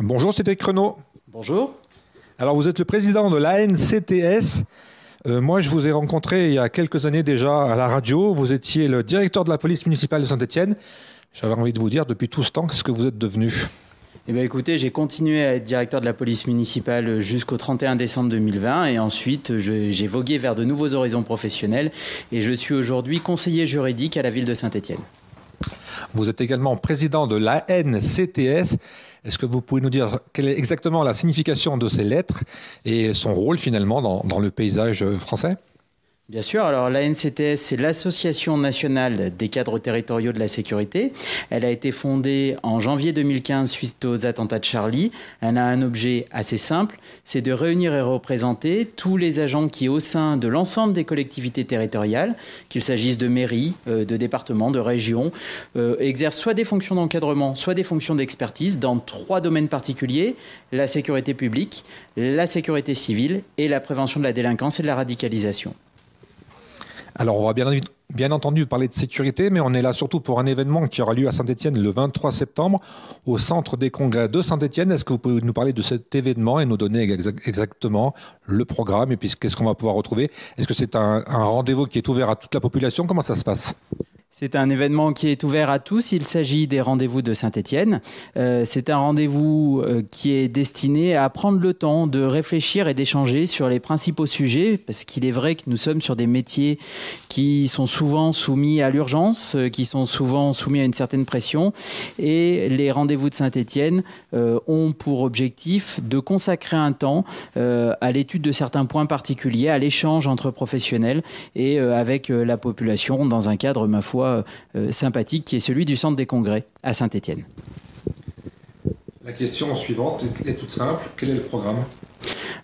Bonjour, c'était Chrono. Bonjour. Alors, vous êtes le président de l'ANCTS. Moi, je vous ai rencontré il y a quelques années déjà à la radio. Vous étiez le directeur de la police municipale de Saint-Étienne. J'avais envie de vous dire, depuis tout ce temps, qu'est-ce que vous êtes devenu ? Eh bien, écoutez, j'ai continué à être directeur de la police municipale jusqu'au 31 décembre 2020 et ensuite j'ai vogué vers de nouveaux horizons professionnels et je suis aujourd'hui conseiller juridique à la ville de Saint-Étienne. Vous êtes également président de l'ANCTS. Est-ce que vous pouvez nous dire quelle est exactement la signification de ces lettres et son rôle finalement dans le paysage français ? Bien sûr, alors l'ANCTS, c'est l'Association nationale des cadres territoriaux de la sécurité. Elle a été fondée en janvier 2015 suite aux attentats de Charlie. Elle a un objet assez simple, c'est de réunir et représenter tous les agents qui, au sein de l'ensemble des collectivités territoriales, qu'il s'agisse de mairies, de départements, de régions, exercent soit des fonctions d'encadrement, soit des fonctions d'expertise dans 3 domaines particuliers, la sécurité publique, la sécurité civile et la prévention de la délinquance et de la radicalisation. Alors, on va bien entendu parler de sécurité, mais on est là surtout pour un événement qui aura lieu à Saint-Étienne le 23 septembre au Centre des Congrès de Saint-Étienne. Est-ce que vous pouvez nous parler de cet événement et nous donner exactement le programme et puis qu'est-ce qu'on va pouvoir retrouver ? Est-ce que c'est un rendez-vous qui est ouvert à toute la population ? Comment ça se passe ? C'est un événement qui est ouvert à tous. Il s'agit des rendez-vous de Saint-Étienne. C'est un rendez-vous qui est destiné à prendre le temps de réfléchir et d'échanger sur les principaux sujets, parce qu'il est vrai que nous sommes sur des métiers qui sont souvent soumis à l'urgence, qui sont souvent soumis à une certaine pression. Et les rendez-vous de Saint-Étienne ont pour objectif de consacrer un temps à l'étude de certains points particuliers, à l'échange entre professionnels et avec la population dans un cadre, ma foi, sympathique, qui est celui du Centre des Congrès à Saint-Étienne. La question suivante est toute simple. Quel est le programme ?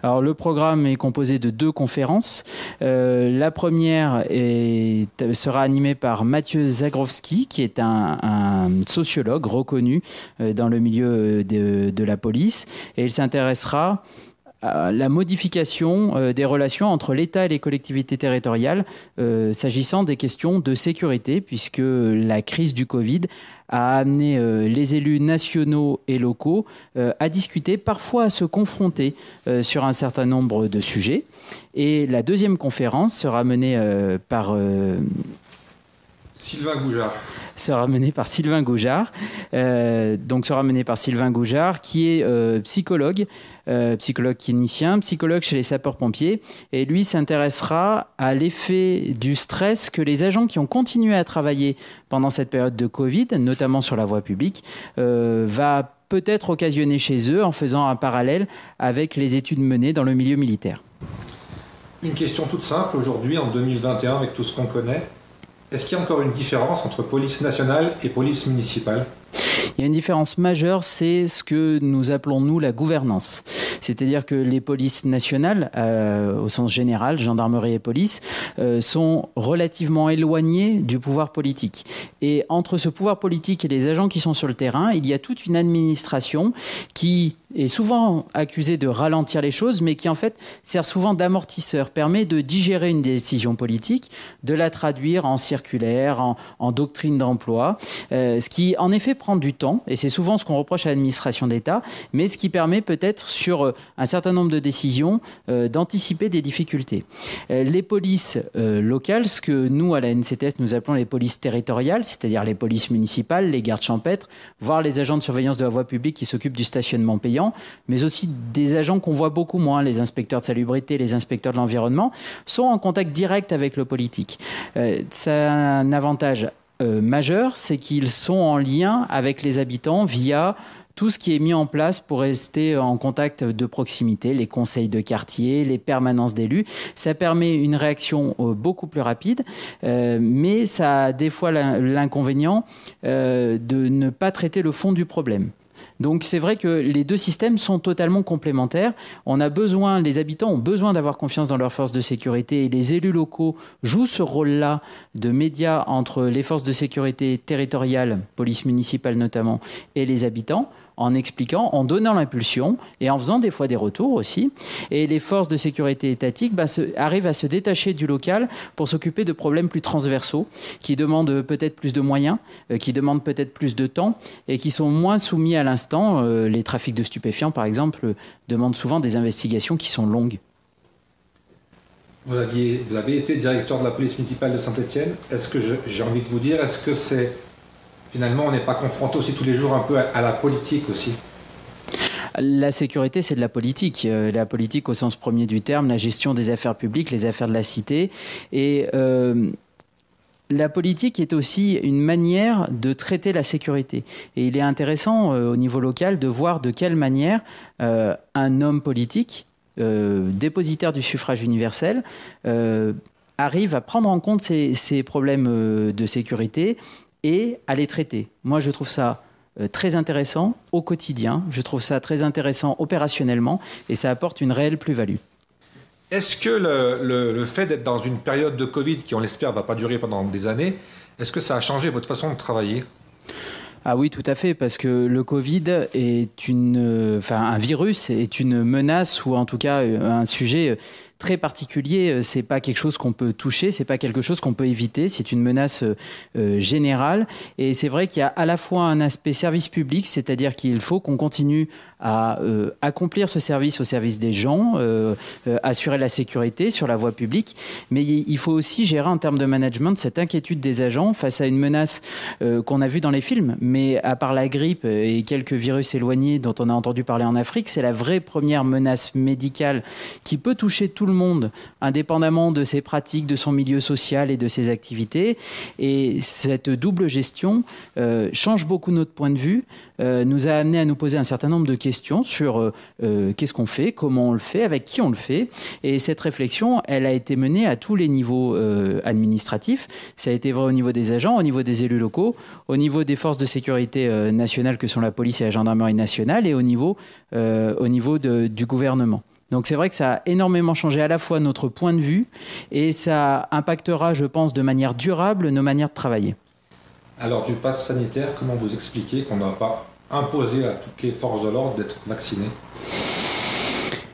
Alors, le programme est composé de 2 conférences. La première sera animée par Mathieu Zagrowski, qui est un sociologue reconnu dans le milieu de la police. Et il s'intéressera à la modification des relations entre l'État et les collectivités territoriales s'agissant des questions de sécurité, puisque la crise du Covid a amené les élus nationaux et locaux à discuter, parfois à se confronter sur un certain nombre de sujets. Et la deuxième conférence sera menée par Sylvain Goujard. Sera menée par Sylvain Goujard, qui est psychologue clinicien, psychologue chez les sapeurs-pompiers, et lui s'intéressera à l'effet du stress que les agents qui ont continué à travailler pendant cette période de Covid, notamment sur la voie publique, va peut-être occasionner chez eux en faisant un parallèle avec les études menées dans le milieu militaire. Une question toute simple aujourd'hui, en 2021, avec tout ce qu'on connaît. Est-ce qu'il y a encore une différence entre police nationale et police municipale ? Il y a une différence majeure, c'est ce que nous appelons, nous, la gouvernance. C'est-à-dire que les polices nationales, au sens général, gendarmerie et police, sont relativement éloignées du pouvoir politique. Et entre ce pouvoir politique et les agents qui sont sur le terrain, il y a toute une administration qui est souvent accusée de ralentir les choses, mais qui en fait sert souvent d'amortisseur, permet de digérer une décision politique, de la traduire en circulaire, en doctrine d'emploi, ce qui en effet prend du temps, et c'est souvent ce qu'on reproche à l'administration d'État, mais ce qui permet peut-être sur un certain nombre de décisions d'anticiper des difficultés. Les polices locales, ce que nous à la NCTS nous appelons les polices territoriales, c'est-à-dire les polices municipales, les gardes champêtres, voire les agents de surveillance de la voie publique qui s'occupent du stationnement payant, mais aussi des agents qu'on voit beaucoup moins, les inspecteurs de salubrité, les inspecteurs de l'environnement, sont en contact direct avec le politique. Ça a un avantage majeur, c'est qu'ils sont en lien avec les habitants via tout ce qui est mis en place pour rester en contact de proximité, les conseils de quartier, les permanences d'élus. Ça permet une réaction beaucoup plus rapide, mais ça a des fois l'inconvénient de ne pas traiter le fond du problème. Donc c'est vrai que les 2 systèmes sont totalement complémentaires. Les habitants ont besoin d'avoir confiance dans leurs forces de sécurité et les élus locaux jouent ce rôle-là de média entre les forces de sécurité territoriales, police municipale notamment, et les habitants. en expliquant, en donnant l'impulsion et en faisant des fois des retours aussi. Et les forces de sécurité étatiques arrivent à se détacher du local pour s'occuper de problèmes plus transversaux, qui demandent peut-être plus de moyens, qui demandent peut-être plus de temps et qui sont moins soumis à l'instant. Les trafics de stupéfiants, par exemple, demandent souvent des investigations qui sont longues. Vous avez été directeur de la police municipale de Saint-Étienne. Est-ce que j'ai envie de vous dire, est-ce que c'est finalement on n'est pas confronté aussi tous les jours un peu à la politique aussi? La sécurité, c'est de la politique. La politique au sens premier du terme, la gestion des affaires publiques, les affaires de la cité. Et la politique est aussi une manière de traiter la sécurité. Et il est intéressant au niveau local de voir de quelle manière un homme politique, dépositaire du suffrage universel, arrive à prendre en compte ces problèmes de sécurité et à les traiter. Moi, je trouve ça très intéressant au quotidien, je trouve ça très intéressant opérationnellement et ça apporte une réelle plus-value. Est-ce que le fait d'être dans une période de Covid qui, on l'espère, ne va pas durer pendant des années, est-ce que ça a changé votre façon de travailler ? Ah oui, tout à fait, parce que le Covid est un virus est une menace ou en tout cas un sujet très particulier. C'est pas quelque chose qu'on peut toucher, c'est pas quelque chose qu'on peut éviter. C'est une menace générale. Et c'est vrai qu'il y a à la fois un aspect service public, c'est-à-dire qu'il faut qu'on continue à accomplir ce service au service des gens, assurer la sécurité sur la voie publique. Mais il faut aussi gérer en termes de management cette inquiétude des agents face à une menace qu'on a vue dans les films. Mais à part la grippe et quelques virus éloignés dont on a entendu parler en Afrique, c'est la vraie première menace médicale qui peut toucher tout le monde, indépendamment de ses pratiques, de son milieu social et de ses activités. Et cette double gestion change beaucoup notre point de vue, nous a amené à nous poser un certain nombre de questions sur qu'est-ce qu'on fait, comment on le fait, avec qui on le fait. Et cette réflexion, elle a été menée à tous les niveaux administratifs. Ça a été vrai au niveau des agents, au niveau des élus locaux, au niveau des forces de sécurité nationales que sont la police et la gendarmerie nationale et au niveau du gouvernement. Donc c'est vrai que ça a énormément changé à la fois notre point de vue et ça impactera, je pense, de manière durable nos manières de travailler. Alors du pass sanitaire, comment vous expliquez qu'on n'a pas imposé à toutes les forces de l'ordre d'être vaccinées ?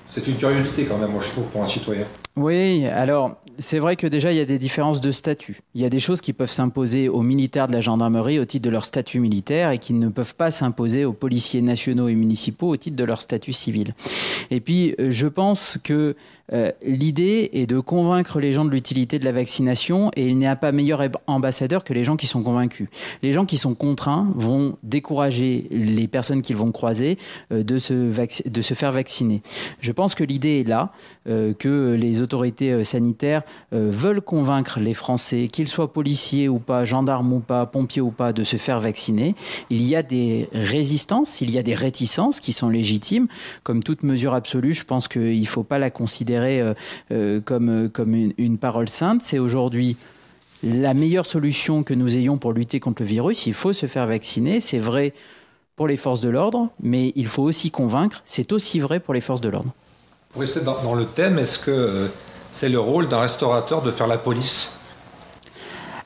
C'est une curiosité quand même, moi je trouve, pour un citoyen. Oui, alors c'est vrai que déjà il y a des différences de statut. Il y a des choses qui peuvent s'imposer aux militaires de la gendarmerie au titre de leur statut militaire et qui ne peuvent pas s'imposer aux policiers nationaux et municipaux au titre de leur statut civil. Et puis je pense que l'idée est de convaincre les gens de l'utilité de la vaccination et il n'y a pas meilleur ambassadeur que les gens qui sont convaincus. Les gens qui sont contraints vont décourager les personnes qu'ils vont croiser de se faire vacciner. Je pense que l'idée est là, que les autorités sanitaires veulent convaincre les Français, qu'ils soient policiers ou pas, gendarmes ou pas, pompiers ou pas, de se faire vacciner. Il y a des résistances, il y a des réticences qui sont légitimes. Comme toute mesure absolue, je pense qu'il ne faut pas la considérer comme une parole sainte. C'est aujourd'hui la meilleure solution que nous ayons pour lutter contre le virus. Il faut se faire vacciner, c'est vrai pour les forces de l'ordre, mais il faut aussi convaincre, c'est aussi vrai pour les forces de l'ordre. Pour rester dans le thème, est-ce que c'est le rôle d'un restaurateur de faire la police ?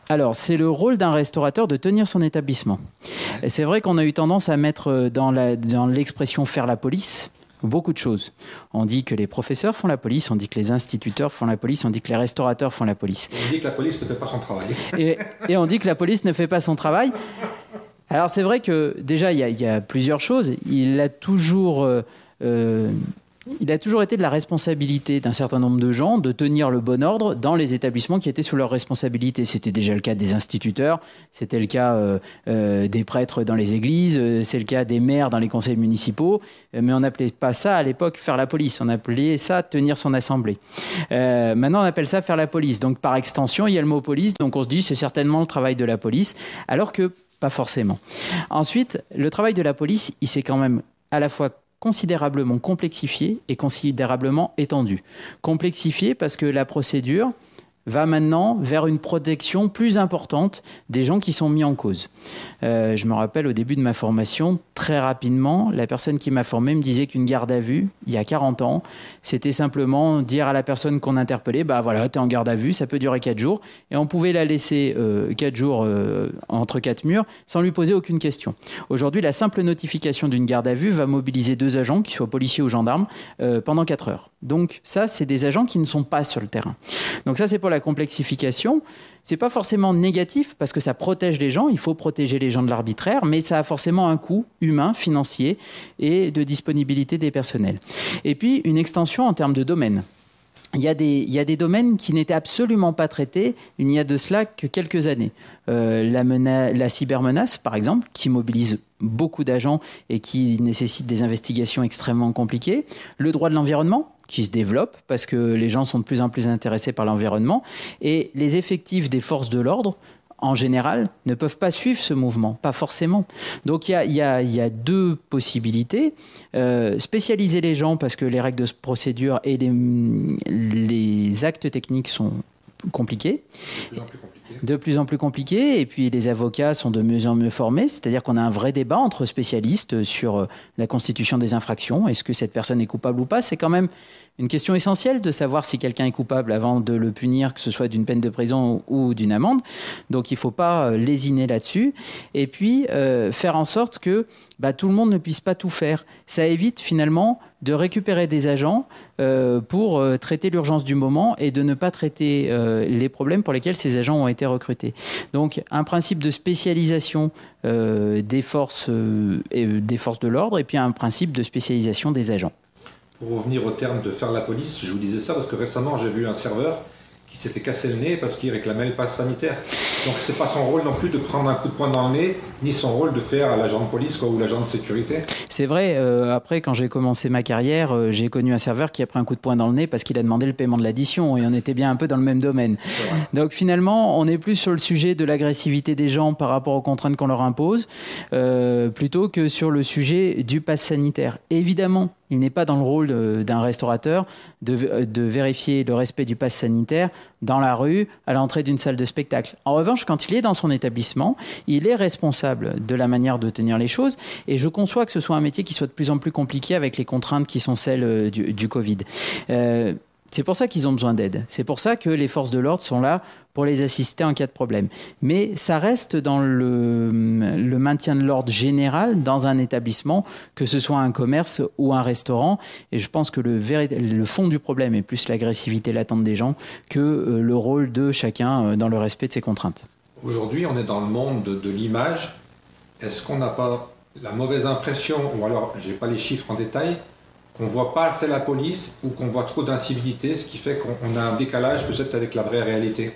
Alors, c'est le rôle d'un restaurateur de tenir son établissement. Et c'est vrai qu'on a eu tendance à mettre dans l'expression « faire la police » beaucoup de choses. On dit que les professeurs font la police, on dit que les instituteurs font la police, on dit que les restaurateurs font la police. On dit que la police ne fait pas son travail. Et on dit que la police ne fait pas son travail. Alors, c'est vrai que déjà, il y a plusieurs choses. Il a toujours été de la responsabilité d'un certain nombre de gens de tenir le bon ordre dans les établissements qui étaient sous leur responsabilité. C'était déjà le cas des instituteurs, c'était le cas des prêtres dans les églises, c'est le cas des maires dans les conseils municipaux, mais on n'appelait pas ça à l'époque faire la police, on appelait ça tenir son assemblée. Maintenant on appelle ça faire la police, donc par extension il y a le mot police, donc on se dit c'est certainement le travail de la police, alors que pas forcément. Ensuite, le travail de la police, il s'est quand même à la fois considérablement complexifié et considérablement étendu. Complexifié parce que la procédure va maintenant vers une protection plus importante des gens qui sont mis en cause. Je me rappelle au début de ma formation, très rapidement, la personne qui m'a formé me disait qu'une garde à vue, il y a 40 ans, c'était simplement dire à la personne qu'on interpellait, bah voilà, t'es en garde à vue, ça peut durer 4 jours, et on pouvait la laisser 4 jours entre 4 murs sans lui poser aucune question. Aujourd'hui, la simple notification d'une garde à vue va mobiliser 2 agents, qu'ils soient policiers ou gendarmes, pendant 4 heures. Donc ça, c'est des agents qui ne sont pas sur le terrain. Donc ça, c'est pour la complexification. C'est pas forcément négatif parce que ça protège les gens. Il faut protéger les gens de l'arbitraire, mais ça a forcément un coût humain, financier et de disponibilité des personnels. Et puis une extension en termes de domaine. Il y a des domaines qui n'étaient absolument pas traités il n'y a de cela que quelques années. La cybermenace, par exemple, qui mobilise beaucoup d'agents et qui nécessite des investigations extrêmement compliquées. Le droit de l'environnement, qui se développe parce que les gens sont de plus en plus intéressés par l'environnement. Et les effectifs des forces de l'ordre, en général, ne peuvent pas suivre ce mouvement, pas forcément. Donc il y a 2 possibilités. Spécialiser les gens parce que les règles de procédure et les actes techniques sont compliqués. De plus en plus compliqués. Et puis les avocats sont de mieux en mieux formés. C'est-à-dire qu'on a un vrai débat entre spécialistes sur la constitution des infractions. Est-ce que cette personne est coupable ou pas? C'est quand même une question essentielle de savoir si quelqu'un est coupable avant de le punir, que ce soit d'une peine de prison ou d'une amende. Donc il ne faut pas lésiner là-dessus. Et puis faire en sorte que tout le monde ne puisse pas tout faire. Ça évite finalement de récupérer des agents pour traiter l'urgence du moment et de ne pas traiter les problèmes pour lesquels ces agents ont été recrutés. Donc un principe de spécialisation des forces de l'ordre et puis un principe de spécialisation des agents. Pour revenir au terme de faire la police, je vous disais ça parce que récemment j'ai vu un serveur qui s'est fait casser le nez parce qu'il réclamait le pass sanitaire. Donc c'est pas son rôle non plus de prendre un coup de poing dans le nez, ni son rôle de faire l'agent de police ou l'agent de sécurité. C'est vrai, après quand j'ai commencé ma carrière, j'ai connu un serveur qui a pris un coup de poing dans le nez parce qu'il a demandé le paiement de l'addition et on était bien un peu dans le même domaine. Donc finalement, on est plus sur le sujet de l'agressivité des gens par rapport aux contraintes qu'on leur impose, plutôt que sur le sujet du pass sanitaire. Évidemment, il n'est pas dans le rôle d'un restaurateur de vérifier le respect du pass sanitaire dans la rue, à l'entrée d'une salle de spectacle. En revanche, quand il est dans son établissement, il est responsable de la manière de tenir les choses. Et je conçois que ce soit un métier qui soit de plus en plus compliqué avec les contraintes qui sont celles du Covid. C'est pour ça qu'ils ont besoin d'aide. C'est pour ça que les forces de l'ordre sont là pour les assister en cas de problème. Mais ça reste dans le maintien de l'ordre général dans un établissement, que ce soit un commerce ou un restaurant. Et je pense que le fond du problème est plus l'agressivité latente des gens que le rôle de chacun dans le respect de ses contraintes. Aujourd'hui, on est dans le monde de l'image. Est-ce qu'on n'a pas la mauvaise impression, ou alors, je n'ai pas les chiffres en détail, qu'on ne voit pas assez la police ou qu'on voit trop d'incivilité, ce qui fait qu'on a un décalage peut-être avec la vraie réalité?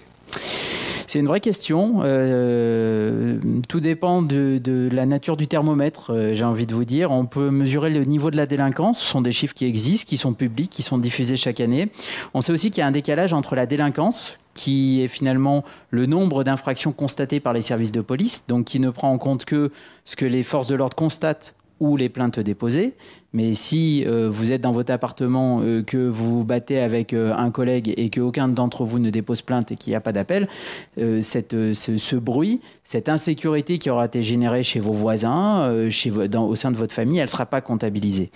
C'est une vraie question. Tout dépend de la nature du thermomètre, j'ai envie de vous dire. On peut mesurer le niveau de la délinquance. Ce sont des chiffres qui existent, qui sont publics, qui sont diffusés chaque année. On sait aussi qu'il y a un décalage entre la délinquance, qui est finalement le nombre d'infractions constatées par les services de police, donc qui ne prend en compte que ce que les forces de l'ordre constatent ou les plaintes déposées. Mais si vous êtes dans votre appartement, que vous vous battez avec un collègue et qu'aucun d'entre vous ne dépose plainte et qu'il n'y a pas d'appel, ce bruit, cette insécurité qui aura été générée chez vos voisins, au sein de votre famille, elle ne sera pas comptabilisée.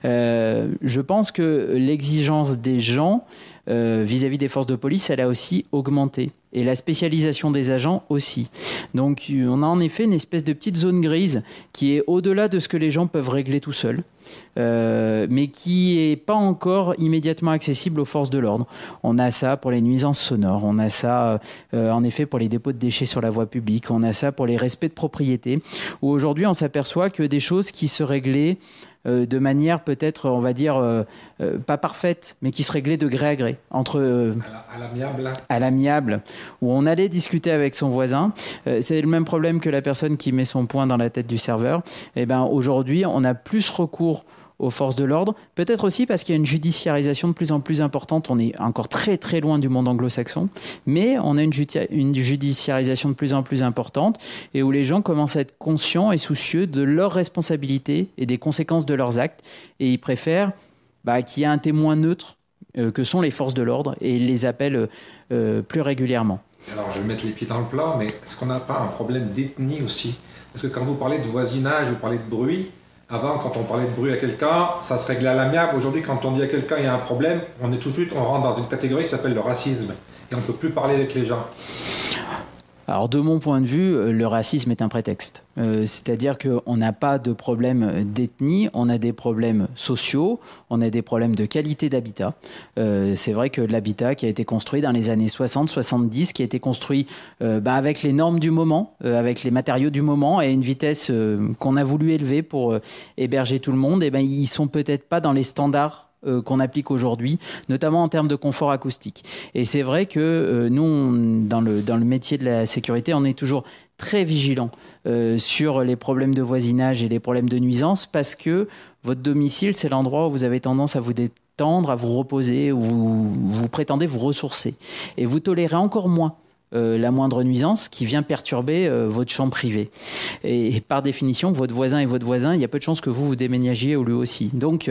Je pense que l'exigence des gens vis-à-vis des forces de police, elle a aussi augmenté. Et la spécialisation des agents aussi. Donc on a en effet une espèce de petite zone grise qui est au-delà de ce que les gens peuvent régler tout seuls. Mais qui n'est pas encore immédiatement accessible aux forces de l'ordre. On a ça pour les nuisances sonores, on a ça en effet pour les dépôts de déchets sur la voie publique, on a ça pour les respects de propriété, où aujourd'hui on s'aperçoit que des choses qui se réglaient de manière peut-être, on va dire, pas parfaite, mais qui se réglait de gré à gré, entre à l'amiable, où on allait discuter avec son voisin. C'est le même problème que la personne qui met son poing dans la tête du serveur. Et ben aujourd'hui, on a plus recours aux forces de l'ordre, peut-être aussi parce qu'il y a une judiciarisation de plus en plus importante. On est encore très très loin du monde anglo-saxon, mais on a une judiciarisation de plus en plus importante et où les gens commencent à être conscients et soucieux de leurs responsabilités et des conséquences de leurs actes, et ils préfèrent qu'il y ait un témoin neutre que sont les forces de l'ordre et ils les appellent plus régulièrement. Alors, je vais mettre les pieds dans le plat, mais est-ce qu'on n'a pas un problème d'ethnie aussi? Parce que quand vous parlez de voisinage, vous parlez de bruit. Avant, quand on parlait de bruit à quelqu'un, ça se réglait à l'amiable. Aujourd'hui, quand on dit à quelqu'un il y a un problème, on est tout de suite, on rentre dans une catégorie qui s'appelle le racisme. Et on ne peut plus parler avec les gens. Alors de mon point de vue, le racisme est un prétexte. C'est-à-dire qu'on n'a pas de problème d'ethnie, on a des problèmes sociaux, on a des problèmes de qualité d'habitat. C'est vrai que l'habitat qui a été construit dans les années 60-70, qui a été construit avec les normes du moment, avec les matériaux du moment et à une vitesse qu'on a voulu élever pour héberger tout le monde, ils ne sont peut-être pas dans les standards qu'on applique aujourd'hui, notamment en termes de confort acoustique. Et c'est vrai que nous, dans le métier de la sécurité, on est toujours très vigilant sur les problèmes de voisinage et les problèmes de nuisance parce que votre domicile, c'est l'endroit où vous avez tendance à vous détendre, à vous reposer, où vous prétendez vous ressourcer. Et vous tolérez encore moins la moindre nuisance qui vient perturber votre chambre privée. Et par définition, votre voisin est votre voisin, il y a peu de chances que vous déménagiez ou lui aussi. Donc...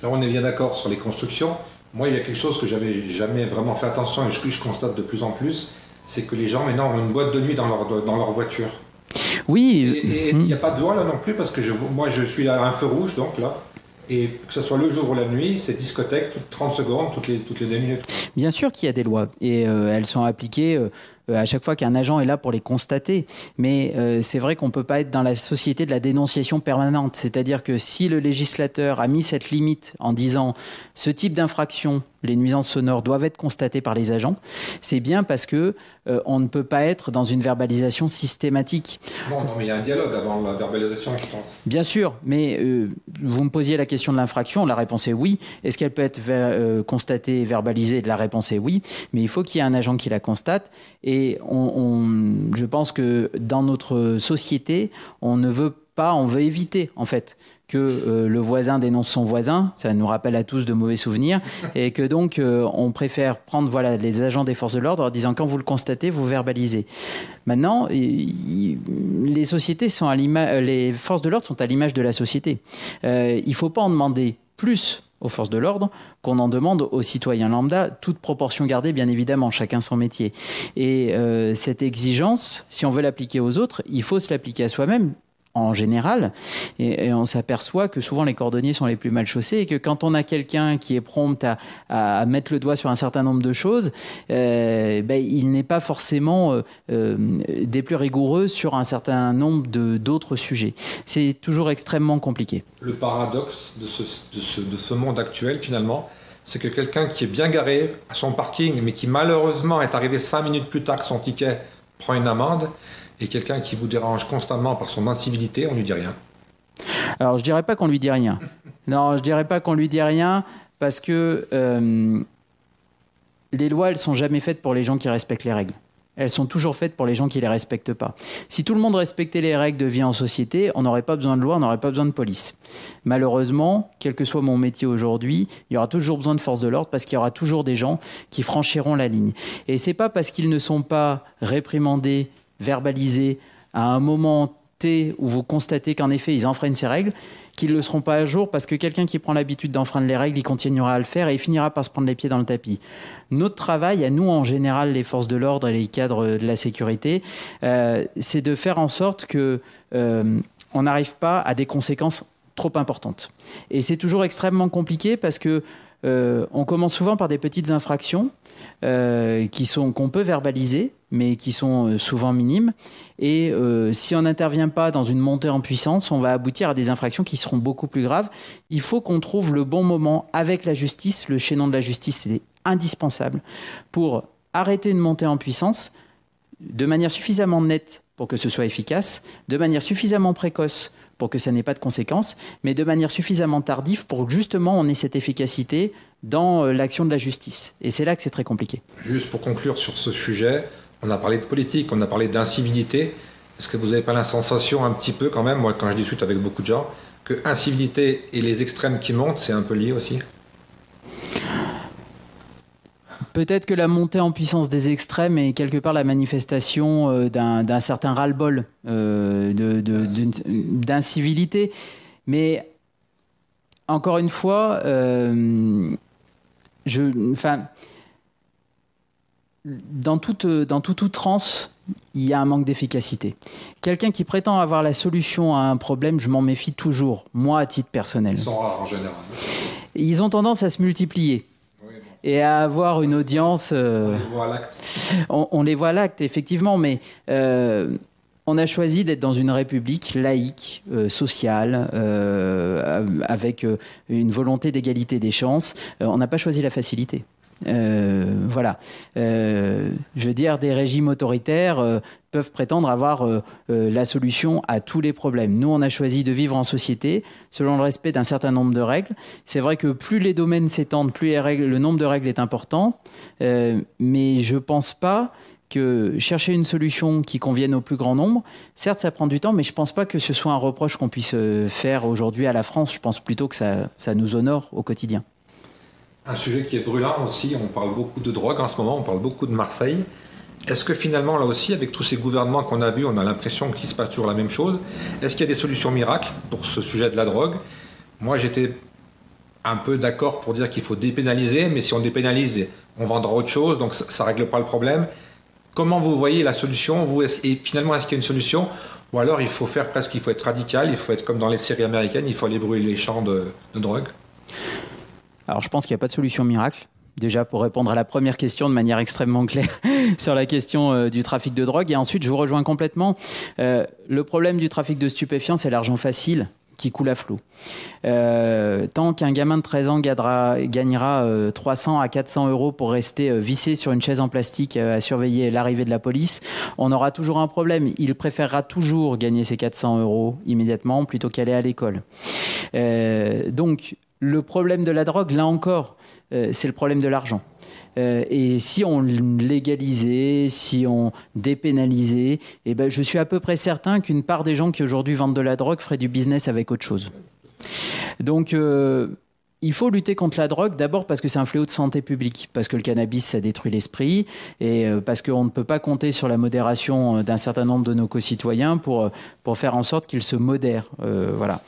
Là, on est bien d'accord sur les constructions. Moi, il y a quelque chose que j'avais jamais vraiment fait attention et que je constate de plus en plus, c'est que les gens maintenant ont une boîte de nuit dans leur voiture. Oui. Et il n'y a pas de loi là non plus parce que moi je suis à un feu rouge donc là. Et que ce soit le jour ou la nuit, c'est discothèque, toutes 30 secondes, toutes les 2 minutes. Bien sûr qu'il y a des lois et elles sont appliquées à chaque fois qu'un agent est là pour les constater. Mais c'est vrai qu'on ne peut pas être dans la société de la dénonciation permanente. C'est-à-dire que si le législateur a mis cette limite en disant ce type d'infraction, les nuisances sonores doivent être constatées par les agents, c'est bien parce que on ne peut pas être dans une verbalisation systématique. Non, mais il y a un dialogue avant la verbalisation, je pense. Bien sûr, mais vous me posiez la question de l'infraction, la réponse est oui. Est-ce qu'elle peut être constatée et verbalisée? La réponse est oui, mais il faut qu'il y ait un agent qui la constate. Et je pense que dans notre société, on veut éviter en fait que le voisin dénonce son voisin, ça nous rappelle à tous de mauvais souvenirs, et que donc on préfère prendre les agents des forces de l'ordre en disant quand vous le constatez, vous verbalisez. Maintenant, les sociétés sont les forces de l'ordre sont à l'image de la société. Il ne faut pas en demander plus aux forces de l'ordre qu'on en demande aux citoyens lambda, toute proportion gardée bien évidemment, chacun son métier. Et cette exigence, si on veut l'appliquer aux autres, il faut se l'appliquer à soi-même en général, et on s'aperçoit que souvent les cordonniers sont les plus mal chaussés et que quand on a quelqu'un qui est prompt à mettre le doigt sur un certain nombre de choses, il n'est pas forcément des plus rigoureux sur un certain nombre d'autres sujets. C'est toujours extrêmement compliqué. Le paradoxe de ce monde actuel finalement, c'est que quelqu'un qui est bien garé à son parking mais qui malheureusement est arrivé 5 minutes plus tard que son ticket prend une amende, et quelqu'un qui vous dérange constamment par son incivilité, on ne lui dit rien. Alors, je ne dirais pas qu'on lui dit rien. Non, je ne dirais pas qu'on lui dit rien parce que les lois, elles ne sont jamais faites pour les gens qui respectent les règles. Elles sont toujours faites pour les gens qui ne les respectent pas. Si tout le monde respectait les règles de vie en société, on n'aurait pas besoin de loi, on n'aurait pas besoin de police. Malheureusement, quel que soit mon métier aujourd'hui, il y aura toujours besoin de forces de l'ordre parce qu'il y aura toujours des gens qui franchiront la ligne. Et ce n'est pas parce qu'ils ne sont pas réprimandés, verbalisés à un moment T où vous constatez qu'en effet ils enfreignent ces règles, qu'ils ne le seront pas à jour parce que quelqu'un qui prend l'habitude d'enfreindre les règles, il continuera à le faire et il finira par se prendre les pieds dans le tapis. Notre travail, à nous en général, les forces de l'ordre et les cadres de la sécurité, c'est de faire en sorte que on n'arrive pas à des conséquences trop importantes. Et c'est toujours extrêmement compliqué parce que on commence souvent par des petites infractions qu'on peut verbaliser, mais qui sont souvent minimes. Et si on n'intervient pas dans une montée en puissance, on va aboutir à des infractions qui seront beaucoup plus graves. Il faut qu'on trouve le bon moment avec la justice. Le chaînon de la justice, c'est indispensable pour arrêter une montée en puissance de manière suffisamment nette pour que ce soit efficace, de manière suffisamment précoce pour que ça n'ait pas de conséquences, mais de manière suffisamment tardive pour que justement on ait cette efficacité dans l'action de la justice. Et c'est là que c'est très compliqué. Juste pour conclure sur ce sujet, on a parlé de politique, on a parlé d'incivilité. Est-ce que vous n'avez pas la sensation un petit peu quand même, moi quand je discute avec beaucoup de gens, que incivilité et les extrêmes qui montent, c'est un peu lié aussi ? Peut-être que la montée en puissance des extrêmes est quelque part la manifestation d'un certain ras-le-bol, d'incivilité. Mais encore une fois, dans toute outrance, il y a un manque d'efficacité. Quelqu'un qui prétend avoir la solution à un problème, je m'en méfie toujours, moi à titre personnel. Ils sont rares en général. Ils ont tendance à se multiplier. Et à avoir une audience... On les voit à l'acte. On les voit à l'acte, effectivement, mais on a choisi d'être dans une république laïque, sociale, avec une volonté d'égalité des chances. On n'a pas choisi la facilité. Voilà. Je veux dire, des régimes autoritaires peuvent prétendre avoir la solution à tous les problèmes. Nous, on a choisi de vivre en société selon le respect d'un certain nombre de règles. C'est vrai que plus les domaines s'étendent, plus le nombre de règles est important. Mais je ne pense pas que chercher une solution qui convienne au plus grand nombre, certes, ça prend du temps, mais je ne pense pas que ce soit un reproche qu'on puisse faire aujourd'hui à la France. Je pense plutôt que ça nous honore au quotidien. Un sujet qui est brûlant aussi, on parle beaucoup de drogue en ce moment, on parle beaucoup de Marseille. Est-ce que finalement, là aussi, avec tous ces gouvernements qu'on a vus, on a l'impression qu'il se passe toujours la même chose? Est-ce qu'il y a des solutions miracles pour ce sujet de la drogue? Moi, j'étais un peu d'accord pour dire qu'il faut dépénaliser, mais si on dépénalise, on vendra autre chose, donc ça ne règle pas le problème. Comment vous voyez la solution, vous, et finalement, est-ce qu'il y a une solution? Ou alors, il faut faire presque, il faut être radical, il faut être comme dans les séries américaines, il faut aller brûler les champs de drogue? Alors, je pense qu'il n'y a pas de solution miracle. Déjà, pour répondre à la première question de manière extrêmement claire sur la question du trafic de drogue. Et ensuite, je vous rejoins complètement. Le problème du trafic de stupéfiants, c'est l'argent facile qui coule à flot. Tant qu'un gamin de 13 ans gagnera 300 à 400 euros pour rester vissé sur une chaise en plastique à surveiller l'arrivée de la police, on aura toujours un problème. Il préférera toujours gagner ses 400 euros immédiatement plutôt qu'aller à l'école. Donc, le problème de la drogue, là encore, c'est le problème de l'argent. Et si on légalisait, si on dépénalisait, eh ben, je suis à peu près certain qu'une part des gens qui aujourd'hui vendent de la drogue feraient du business avec autre chose. Donc, il faut lutter contre la drogue, d'abord parce que c'est un fléau de santé publique, parce que le cannabis, ça détruit l'esprit, et parce qu'on ne peut pas compter sur la modération d'un certain nombre de nos concitoyens pour faire en sorte qu'ils se modèrent. Voilà.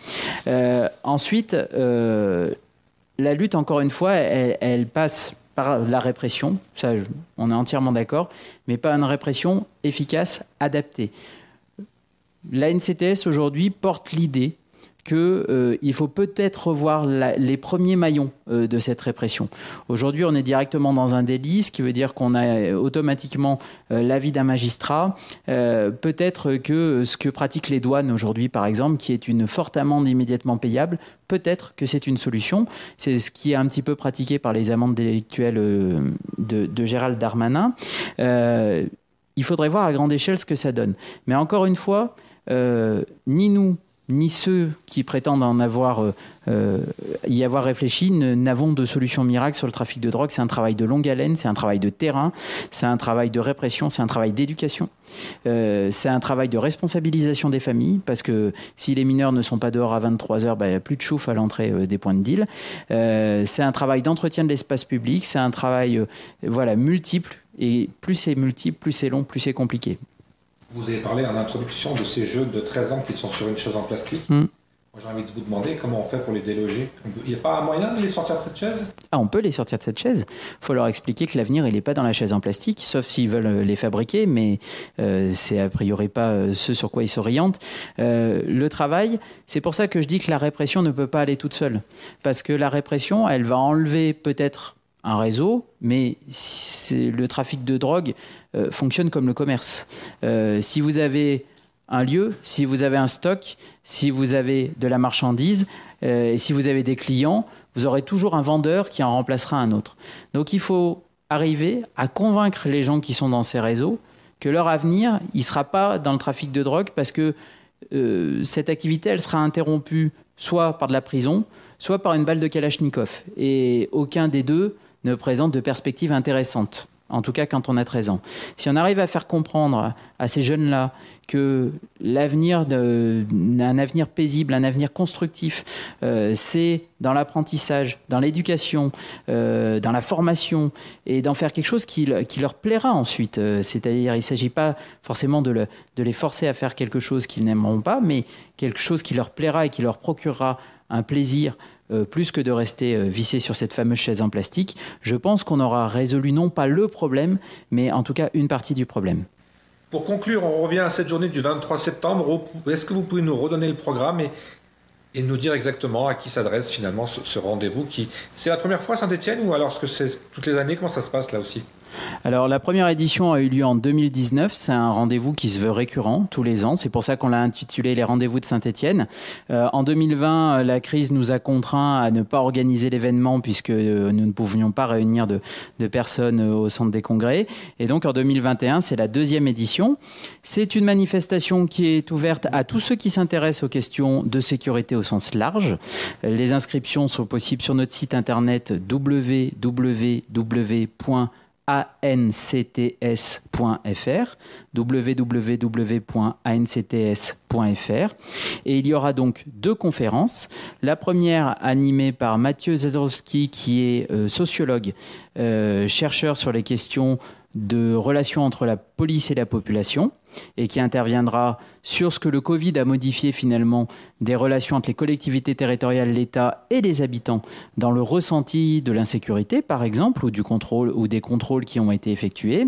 Ensuite, la lutte, encore une fois, elle passe par la répression, ça on est entièrement d'accord, mais pas une répression efficace, adaptée. La NCTS aujourd'hui porte l'idée qu'il faut peut-être revoir les premiers maillons de cette répression. Aujourd'hui, on est directement dans un délit, ce qui veut dire qu'on a automatiquement l'avis d'un magistrat. Peut-être que ce que pratiquent les douanes aujourd'hui, par exemple, qui est une forte amende immédiatement payable, peut-être que c'est une solution. C'est ce qui est un petit peu pratiqué par les amendes délictuelles de Gérald Darmanin. Il faudrait voir à grande échelle ce que ça donne. Mais encore une fois, ni nous, ni ceux qui prétendent y avoir réfléchi n'avons de solution miracle sur le trafic de drogue. C'est un travail de longue haleine, c'est un travail de terrain, c'est un travail de répression, c'est un travail d'éducation, c'est un travail de responsabilisation des familles, parce que si les mineurs ne sont pas dehors à 23h, il n'y a plus de chouf à l'entrée des points de deal. C'est un travail d'entretien de l'espace public, c'est un travail multiple, et plus c'est multiple, plus c'est long, plus c'est compliqué. Vous avez parlé en introduction de ces jeunes de 13 ans qui sont sur une chaise en plastique. Moi, j'ai envie de vous demander comment on fait pour les déloger. Il n'y a pas un moyen de les sortir de cette chaise? On peut les sortir de cette chaise. Il faut leur expliquer que l'avenir, il n'est pas dans la chaise en plastique, sauf s'ils veulent les fabriquer, mais c'est a priori pas ce sur quoi ils s'orientent. Le travail, c'est pour ça que je dis que la répression ne peut pas aller toute seule. Parce que la répression, elle va enlever peut-être un réseau, mais le trafic de drogue fonctionne comme le commerce. Si vous avez un lieu, si vous avez un stock, si vous avez de la marchandise, et si vous avez des clients, vous aurez toujours un vendeur qui en remplacera un autre. Donc il faut arriver à convaincre les gens qui sont dans ces réseaux que leur avenir, il ne sera pas dans le trafic de drogue, parce que cette activité, elle sera interrompue soit par de la prison, soit par une balle de Kalachnikov. Et aucun des deux ne présente de perspective intéressante, en tout cas quand on a 13 ans. Si on arrive à faire comprendre à ces jeunes-là que l'avenir, un avenir paisible, un avenir constructif, c'est dans l'apprentissage, dans l'éducation, dans la formation, et d'en faire quelque chose qui leur plaira ensuite. C'est-à-dire, il ne s'agit pas forcément de les forcer à faire quelque chose qu'ils n'aimeront pas, mais quelque chose qui leur plaira et qui leur procurera un plaisir plus que de rester vissé sur cette fameuse chaise en plastique, je pense qu'on aura résolu non pas le problème, mais en tout cas une partie du problème. Pour conclure, on revient à cette journée du 23 septembre. Est-ce que vous pouvez nous redonner le programme et nous dire exactement à qui s'adresse finalement ce rendez-vous C'est la première fois à Saint-Étienne ou alors est-ce que c'est toutes les années? Comment ça se passe là aussi? Alors la première édition a eu lieu en 2019, c'est un rendez-vous qui se veut récurrent tous les ans, c'est pour ça qu'on l'a intitulé les rendez-vous de Saint-Étienne. En 2020, la crise nous a contraints à ne pas organiser l'événement puisque nous ne pouvions pas réunir de personnes au centre des congrès, et donc en 2021 c'est la deuxième édition. C'est une manifestation qui est ouverte à tous ceux qui s'intéressent aux questions de sécurité au sens large. Les inscriptions sont possibles sur notre site internet www.ancts.fr, www.ancts.fr, et il y aura donc 2 conférences. La première animée par Mathieu Zadrowski qui est sociologue, chercheur sur les questions de relations entre la police et la population, et qui interviendra sur ce que le Covid a modifié finalement des relations entre les collectivités territoriales, l'État et les habitants dans le ressenti de l'insécurité, par exemple, ou du contrôle ou des contrôles qui ont été effectués,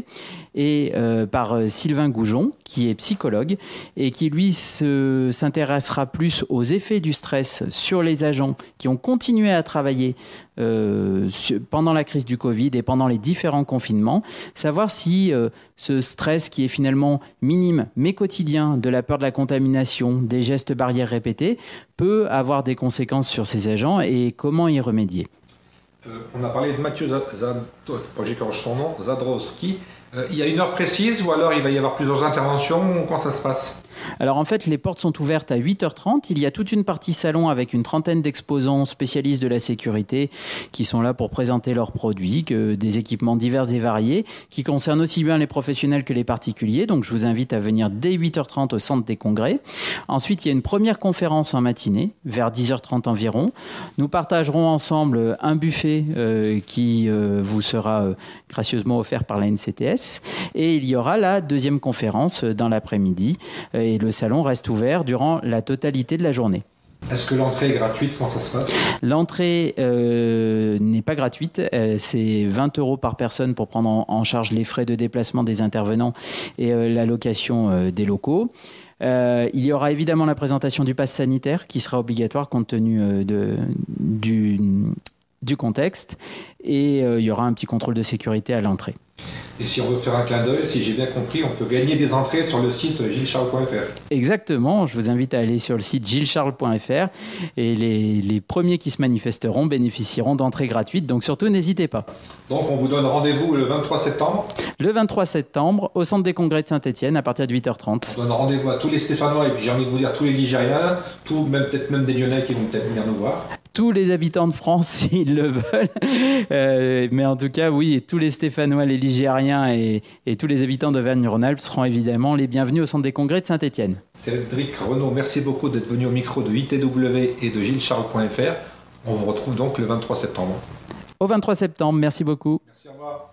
et par Sylvain Goujon, qui est psychologue et qui lui s'intéressera plus aux effets du stress sur les agents qui ont continué à travailler pendant la crise du Covid et pendant les différents confinements, savoir si ce stress qui est finalement minime mais quotidien, de la peur de la contamination, des gestes barrières répétés, peut avoir des conséquences sur ces agents et comment y remédier. On a parlé de Mathieu Zadrowski. Il y a une heure précise ou alors il va y avoir plusieurs interventions? Comment ça se passe? Alors en fait, les portes sont ouvertes à 8h30. Il y a toute une partie salon avec une trentaine d'exposants spécialistes de la sécurité qui sont là pour présenter leurs produits, des équipements divers et variés qui concernent aussi bien les professionnels que les particuliers. Donc je vous invite à venir dès 8h30 au centre des congrès. Ensuite, il y a une première conférence en matinée, vers 10h30 environ. Nous partagerons ensemble un buffet qui vous sera gracieusement offert par la NCTS. Et il y aura la deuxième conférence dans l'après-midi. Et le salon reste ouvert durant la totalité de la journée. Est-ce que l'entrée est gratuite? Comment ça se passe? L'entrée n'est pas gratuite. C'est 20 € par personne pour prendre en charge les frais de déplacement des intervenants et la location des locaux. Il y aura évidemment la présentation du pass sanitaire qui sera obligatoire compte tenu du contexte. Et il y aura un petit contrôle de sécurité à l'entrée. Et si on veut faire un clin d'œil, si j'ai bien compris, on peut gagner des entrées sur le site gillecharles.fr. Exactement, je vous invite à aller sur le site gillecharles.fr et les premiers qui se manifesteront bénéficieront d'entrées gratuites, donc surtout n'hésitez pas. Donc on vous donne rendez-vous le 23 septembre. Le 23 septembre au centre des congrès de Saint-Étienne à partir de 8h30. On donne rendez-vous à tous les Stéphanois et puis j'ai envie de vous dire tous les Ligériens, peut-être même des Lyonnais qui vont peut-être venir nous voir. Tous les habitants de France s'ils le veulent, mais en tout cas oui, tous les Stéphanois, les Ligériens et tous les habitants d'Auvergne-Rhône-Alpes seront évidemment les bienvenus au centre des congrès de Saint-Étienne. Cédric Renaud, merci beaucoup d'être venu au micro de ITW et de gillecharles.fr. On vous retrouve donc le 23 septembre. Au 23 septembre, merci beaucoup. Merci, au revoir.